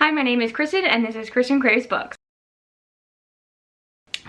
Hi, my name is Kristin and this is Kristin Kraves Books.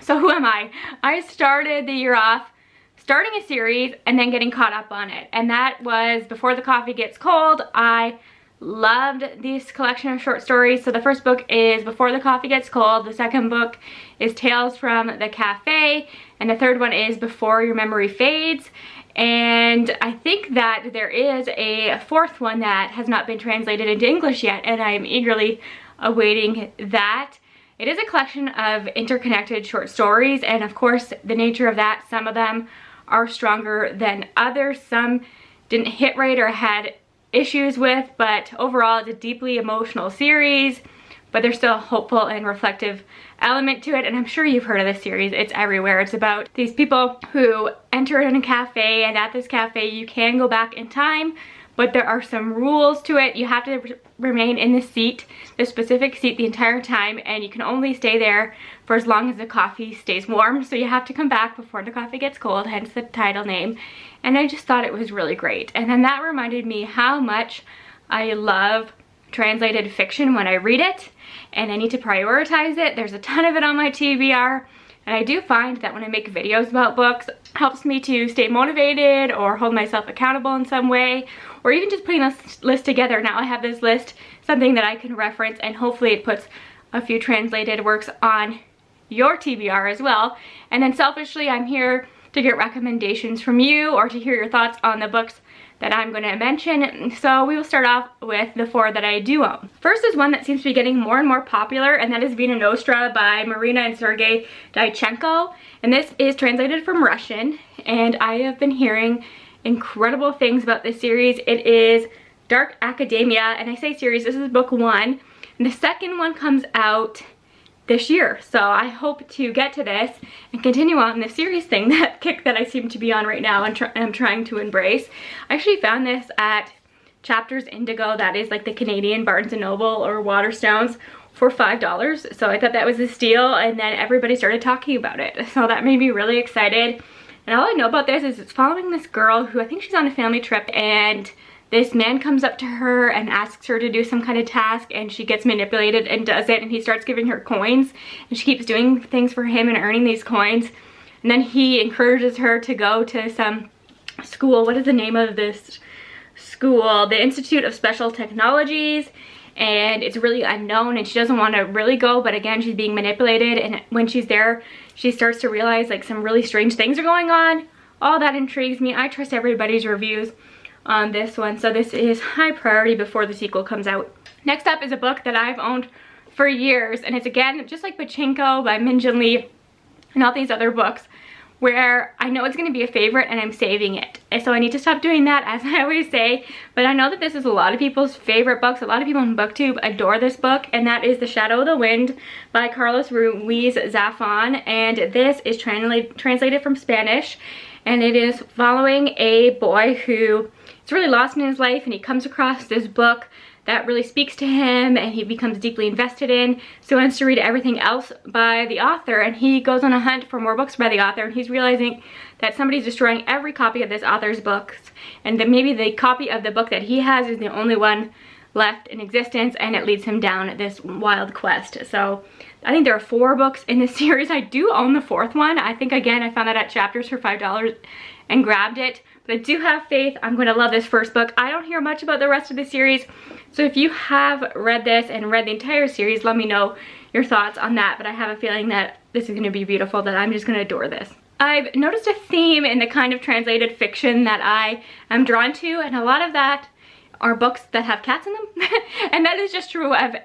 So who am I? I started the year off starting a series and then getting caught up on it. And that was Before the Coffee Gets Cold. I loved this collection of short stories. So the first book is Before the Coffee Gets Cold. The second book is Tales from the Cafe. And the third one is Before Your Memory Fades. And I think that there is a fourth one that has not been translated into English yet, and I am eagerly awaiting that. It is a collection of interconnected short stories, and of course the nature of that, some of them are stronger than others. Some didn't hit right or had issues with, but overall it's a deeply emotional series, but there's still a hopeful and reflective element to it. And I'm sure you've heard of this series. It's everywhere. It's about these people who enter in a cafe, and at this cafe you can go back in time, but there are some rules to it. You have to remain in the seat, the specific seat, the entire time, and you can only stay there for as long as the coffee stays warm. So you have to come back before the coffee gets cold, hence the title name. And I just thought it was really great. And then that reminded me how much I love translated fiction when I read it, and I need to prioritize it. There's a ton of it on my TBR, and I do find that when I make videos about books, it helps me to stay motivated or hold myself accountable in some way, or even just putting this list together. Now I have this list, something that I can reference, and hopefully it puts a few translated works on your TBR as well. And then selfishly, I'm here to get recommendations from you or to hear your thoughts on the books that I'm going to mention. So we will start off with the four that I do own. First is one that seems to be getting more and more popular, and that is Vita Nostra by Marina and Sergei Dyachenko. And this is translated from Russian, and I have been hearing incredible things about this series. It is dark academia, and I say series, this is book one, and the second one comes out this year. So I hope to get to this and continue on the series thing, that kick that I seem to be on right now and I'm trying to embrace. I actually found this at Chapters Indigo, that is like the Canadian Barnes & Noble or Waterstones, for $5. So I thought that was a steal, and then everybody started talking about it. So that made me really excited. And all I know about this is it's following this girl who, I think she's on a family trip, and this man comes up to her and asks her to do some kind of task, and she gets manipulated and does it, and he starts giving her coins, and she keeps doing things for him and earning these coins. And then he encourages her to go to some school. What is the name of this school? The Institute of Special Technologies. And it's really unknown, and she doesn't want to really go, but again, she's being manipulated, and when she's there, she starts to realize like some really strange things are going on. All that intrigues me. I trust everybody's reviews on this one, so this is high priority before the sequel comes out. Next up is a book that I've owned for years, and it's again just like Pachinko by Min Jin Lee and all these other books, where I know it's going to be a favorite and I'm saving it. And so I need to stop doing that, as I always say, but I know that this is a lot of people's favorite books. A lot of people on BookTube adore this book, and that is The Shadow of the Wind by Carlos Ruiz Zafón, and this is translated from Spanish, and it is following a boy who is really lost in his life, and he comes across this book that really speaks to him and he becomes deeply invested in, so he wants to read everything else by the author, and he goes on a hunt for more books by the author, and he's realizing that somebody's destroying every copy of this author's books, and that maybe the copy of the book that he has is the only one left in existence, and it leads him down this wild quest. So I think there are 4 books in this series. I do own the 4th one. I think, again, I found that at Chapters for $5 and grabbed it. But I do have faith I'm going to love this first book. I don't hear much about the rest of the series, so if you have read this and read the entire series, let me know your thoughts on that. But I have a feeling that this is going to be beautiful, that I'm just going to adore this. I've noticed a theme in the kind of translated fiction that I am drawn to, and a lot of that are books that have cats in them. And that is just true of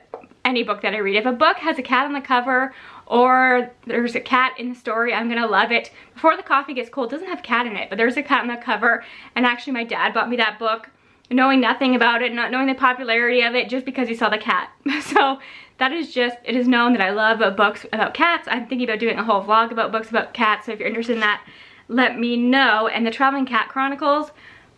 any book that I read. If a book has a cat on the cover, or there's a cat in the story, I'm gonna love it. Before the Coffee Gets Cold doesn't have a cat in it, but there's a cat on the cover, and actually my dad bought me that book knowing nothing about it, not knowing the popularity of it, just because he saw the cat. So that is just, it is known that I love books about cats. I'm thinking about doing a whole vlog about books about cats, so if you're interested in that, let me know. And The Traveling Cat Chronicles,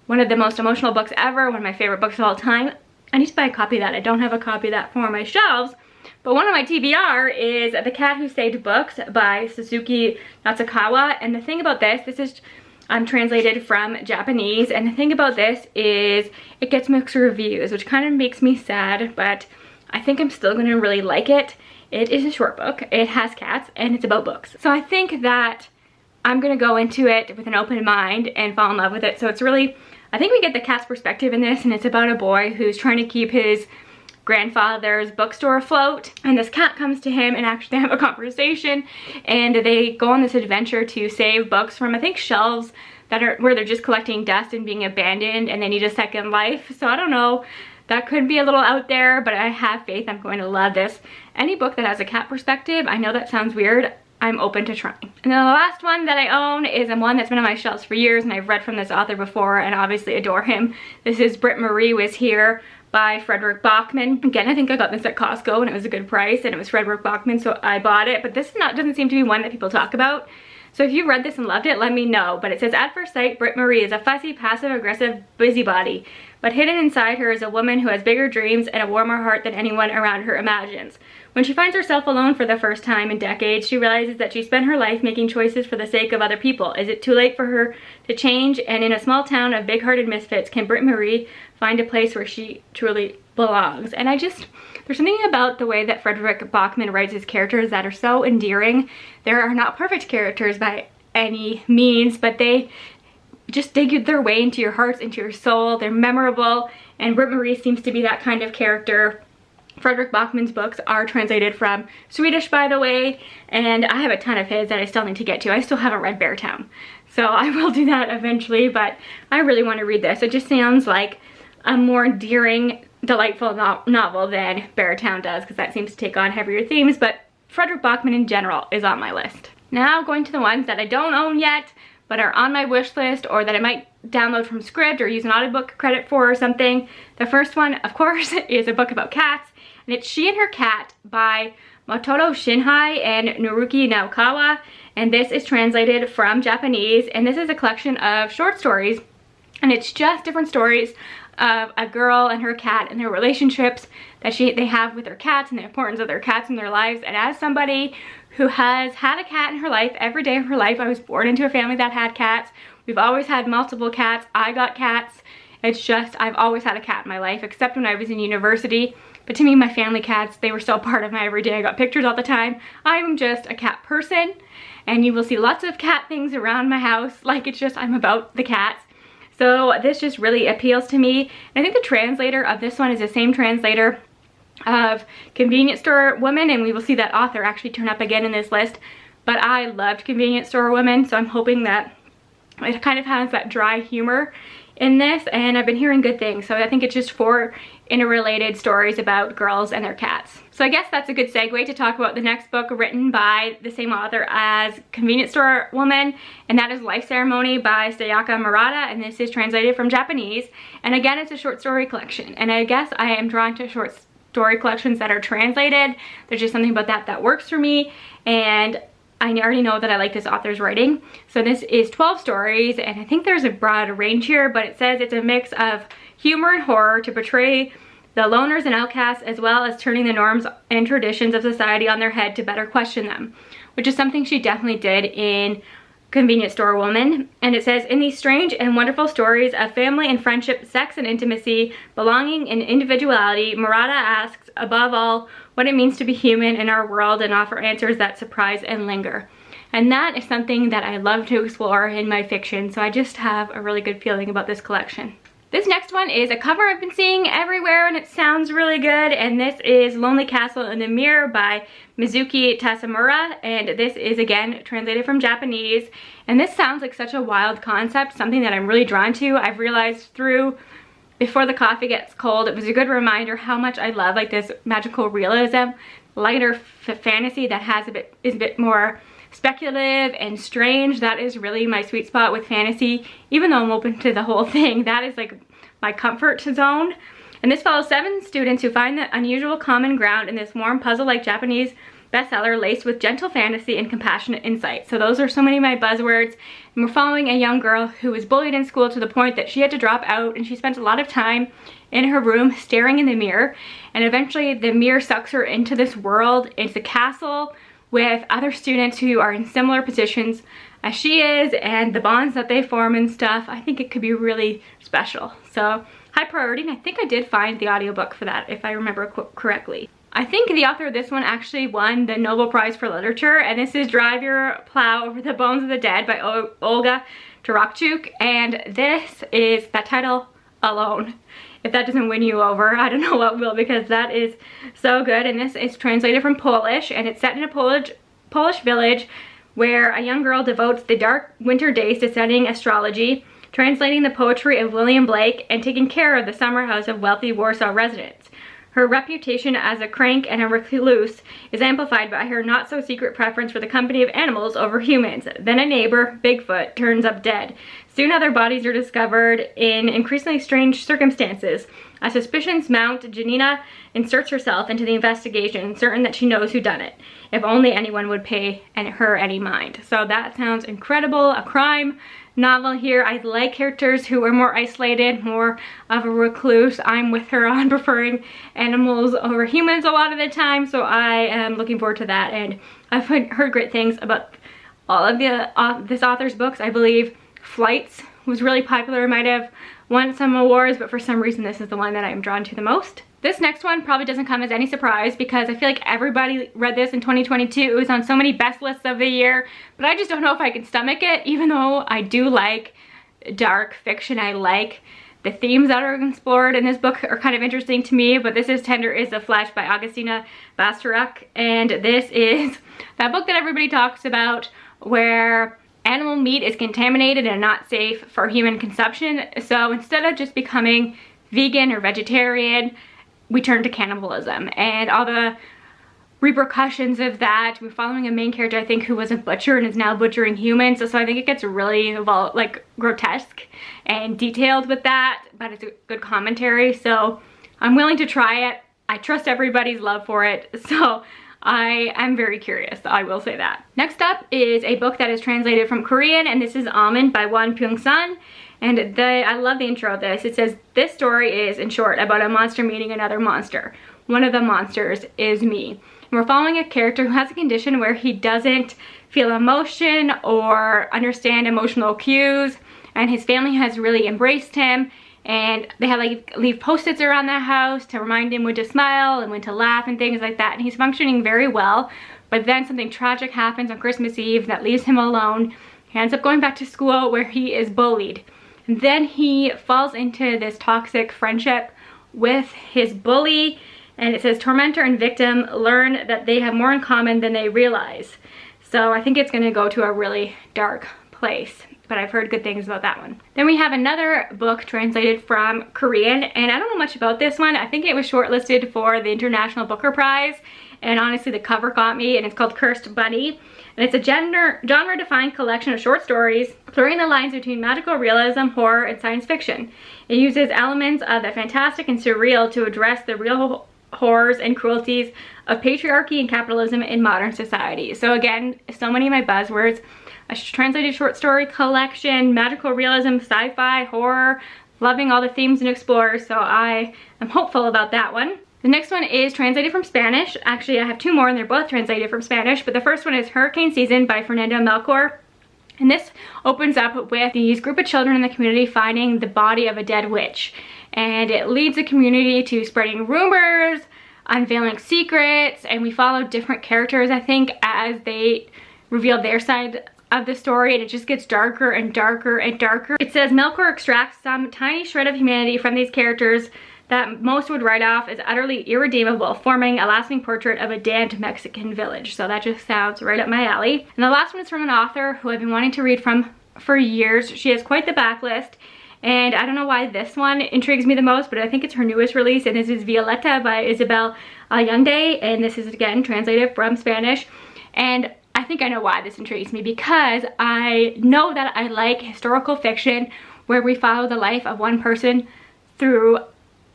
one of the most emotional books ever, one of my favorite books of all time. I need to buy a copy of that. I don't have a copy of that for my shelves, but one of my TBR is The Cat Who Saved Books by Suzuki Natsukawa. And the thing about this is translated from Japanese, and the thing about this is it gets mixed reviews, which kind of makes me sad, but I think I'm still gonna really like it. It is a short book, it has cats, and it's about books. So I think that I'm gonna go into it with an open mind and fall in love with it. So it's really, I think we get the cat's perspective in this, and it's about a boy who's trying to keep his grandfather's bookstore afloat, and this cat comes to him and actually have a conversation, and they go on this adventure to save books from, I think, shelves that are where they're just collecting dust and being abandoned, and they need a second life. So I don't know, that could be a little out there, but I have faith I'm going to love this. Any book that has a cat perspective, I know that sounds weird, I'm open to trying. And then the last one that I own is one that's been on my shelves for years, and I've read from this author before and obviously adore him. This is Britt-Marie Was Here by Frederick Bachman. Again, I think I got this at Costco and it was a good price, and it was Frederick Bachman, so I bought it. But this doesn't seem to be one that people talk about. So if you read this and loved it, let me know. But it says, at first sight, Britt-Marie is a fussy, passive-aggressive busybody. But hidden inside her is a woman who has bigger dreams and a warmer heart than anyone around her imagines. When she finds herself alone for the first time in decades, she realizes that she spent her life making choices for the sake of other people. Is it too late for her to change? And in a small town of big-hearted misfits, can Britt-Marie find a place where she truly belongs? And there's something about the way that Frederick Bachman writes his characters that are so endearing. There are not perfect characters by any means, but they just dig their way into your hearts, into your soul. They're memorable, and Britt-Marie seems to be that kind of character. Frederick Bachman's books are translated from Swedish, by the way, and I have a ton of his that I still need to get to. I still haven't read Beartown, so I will do that eventually, but I really want to read this. It just sounds like a more endearing, delightful novel than Beartown does, because that seems to take on heavier themes, but Frederick Bachman in general is on my list. Now going to the ones that I don't own yet, but are on my wish list, or that I might download from Scribd or use an audiobook credit for or something. The first one, of course, is a book about cats, and it's She and Her Cat by Makoto Shinhei and Naruki Naokawa, and this is translated from Japanese, and this is a collection of short stories, and it's just different stories of a girl and her cat and their relationships that they have with their cats and the importance of their cats in their lives. And as somebody who has had a cat in her life every day of her life, I was born into a family that had cats. We've always had multiple cats. I got cats. It's just, I've always had a cat in my life, except when I was in university. But to me, my family cats, they were still part of my everyday. I got pictures all the time. I'm just a cat person, and you will see lots of cat things around my house. Like, it's just, I'm about the cats. So this just really appeals to me. And I think the translator of this one is the same translator of Convenience Store Woman, and we will see that author actually turn up again in this list. But I loved Convenience Store Woman, so I'm hoping that it kind of has that dry humor in this, and I've been hearing good things. So I think it's just 4 interrelated stories about girls and their cats. So I guess that's a good segue to talk about the next book written by the same author as Convenience Store Woman, and that is Life Ceremony by Sayaka Murata, and this is translated from Japanese. And again, it's a short story collection, and I guess I am drawn to short story collections that are translated. There's just something about that works for me, and I already know that I like this author's writing. So this is 12 stories, and I think there's a broad range here, but it says it's a mix of humor and horror to portray the loners and outcasts, as well as turning the norms and traditions of society on their head to better question them, which is something she definitely did in Convenience Store Woman. And it says, in these strange and wonderful stories of family and friendship, sex and intimacy, belonging and individuality, Murata asks, above all, what it means to be human in our world, and offer answers that surprise and linger. And that is something that I love to explore in my fiction, so I just have a really good feeling about this collection. This next one is a cover I've been seeing everywhere, and it sounds really good, and this is Lonely Castle in the Mirror by Mizuki Tasamura, and this is again translated from Japanese. And this sounds like such a wild concept, something that I'm really drawn to. I've realized through Before the Coffee Gets Cold, it was a good reminder how much I love like this magical realism, lighter fantasy that is a bit more speculative and strange. That is really my sweet spot with fantasy. Even though I'm open to the whole thing, that is like my comfort zone. And this follows 7 students who find the unusual common ground in this warm puzzle-like Japanese bestseller laced with gentle fantasy and compassionate insight. So those are so many of my buzzwords. And we're following a young girl who was bullied in school to the point that she had to drop out, and she spent a lot of time in her room staring in the mirror. And eventually the mirror sucks her into this world. It's a castle with other students who are in similar positions as she is, and the bonds that they form and stuff. I think it could be really special. So high priority, and I think I did find the audiobook for that, if I remember correctly. I think the author of this one actually won the Nobel Prize for Literature, and this is Drive Your Plow Over the Bones of the Dead by Olga Tokarczuk, and this is, that title alone, if that doesn't win you over, I don't know what will, because that is so good. And this is translated from Polish, and it's set in a Polish village where a young girl devotes the dark winter days to studying astrology, translating the poetry of William Blake, and taking care of the summer house of wealthy Warsaw residents. Her reputation as a crank and a recluse is amplified by her not-so-secret preference for the company of animals over humans. Then a neighbor, Bigfoot, turns up dead. Soon other bodies are discovered in increasingly strange circumstances. As suspicions mount, Janina inserts herself into the investigation, certain that she knows who done it. If only anyone would pay her any mind. So that sounds incredible. A crime novel here. I like characters who are more isolated, more of a recluse. I'm with her on preferring animals over humans a lot of the time, so I am looking forward to that. And I've heard great things about all of this author's books. I believe Flights was really popular, might have won some awards, but for some reason this is the one that I'm drawn to the most. This next one probably doesn't come as any surprise because I feel like everybody read this in 2022. It was on so many best lists of the year, but I just don't know if I can stomach it, even though I do like dark fiction. I like the themes that are explored in this book are kind of interesting to me, but this is Tender is the Flesh by Augustina Bastarach, and this is that book that everybody talks about where animal meat is contaminated and not safe for human consumption. So instead of just becoming vegan or vegetarian, we turn to cannibalism and all the repercussions of that. We're following a main character, I think, who was a butcher and is now butchering humans. So I think it gets really like grotesque and detailed with that, but it's a good commentary. So I'm willing to try it. I trust everybody's love for it. So I am very curious, I will say that. Next up is a book that is translated from Korean, and this is Almond by Won Pyung-sun. And I love the intro of this. It says, this story is, in short, about a monster meeting another monster. One of the monsters is me. And we're following a character who has a condition where he doesn't feel emotion or understand emotional cues, and his family has really embraced him. And they have leave post-its around the house to remind him when to smile and when to laugh and things like that. And he's functioning very well. But then something tragic happens on Christmas Eve that leaves him alone. He ends up going back to school where he is bullied. And then he falls into this toxic friendship with his bully. And it says tormentor and victim learn that they have more in common than they realize. So I think it's going to go to a really dark place, but I've heard good things about that one. Then we have another book translated from Korean, and I don't know much about this one. I think it was shortlisted for the International Booker Prize, and honestly the cover got me, and it's called Cursed Bunny. And it's a genre-defined collection of short stories, blurring the lines between magical realism, horror, and science fiction. It uses elements of the fantastic and surreal to address the real horrors and cruelties of patriarchy and capitalism in modern society. So again, so many of my buzzwords. A translated short story collection, magical realism, sci-fi, horror, loving all the themes and explorers, so I am hopeful about that one. The next one is translated from Spanish. Actually, I have two more and they're both translated from Spanish, but the first one is Hurricane Season by Fernando Melchor. And this opens up with these group of children in the community finding the body of a dead witch. And it leads the community to spreading rumors, unveiling secrets, and we follow different characters, I think, as they reveal their side of the story, and it just gets darker and darker and darker. It says Melchor extracts some tiny shred of humanity from these characters that most would write off as utterly irredeemable, forming a lasting portrait of a damned Mexican village. So that just sounds right up my alley. And the last one is from an author who I've been wanting to read from for years. She has quite the backlist, and I don't know why this one intrigues me the most, but I think it's her newest release, and this is Violeta by Isabel Allende, and this is again translated from Spanish. And I think I know why this intrigues me, because I know that I like historical fiction where we follow the life of one person through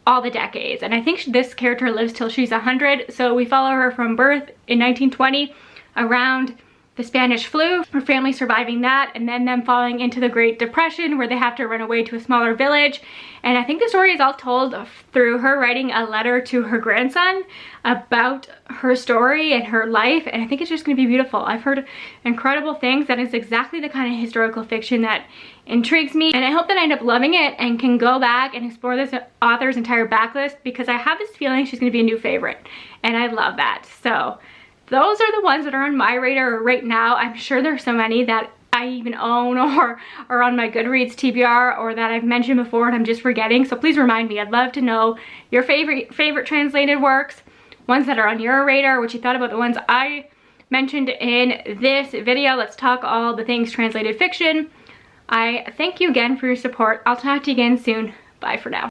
all the decades. And I think this character lives till she's 100, so we follow her from birth in 1920 around the Spanish flu, her family surviving that, and then them falling into the Great Depression where they have to run away to a smaller village. And I think the story is all told through her writing a letter to her grandson about her story and her life, and I think it's just going to be beautiful. I've heard incredible things, that is exactly the kind of historical fiction that intrigues me, and I hope that I end up loving it and can go back and explore this author's entire backlist, because I have this feeling she's going to be a new favorite, and I love that. So those are the ones that are on my radar right now. I'm sure there's so many that I even own or are on my Goodreads TBR, or that I've mentioned before and I'm just forgetting. So please remind me. I'd love to know your favorite translated works, ones that are on your radar, what you thought about the ones I mentioned in this video. Let's talk all the things translated fiction. I thank you again for your support. I'll talk to you again soon. Bye for now.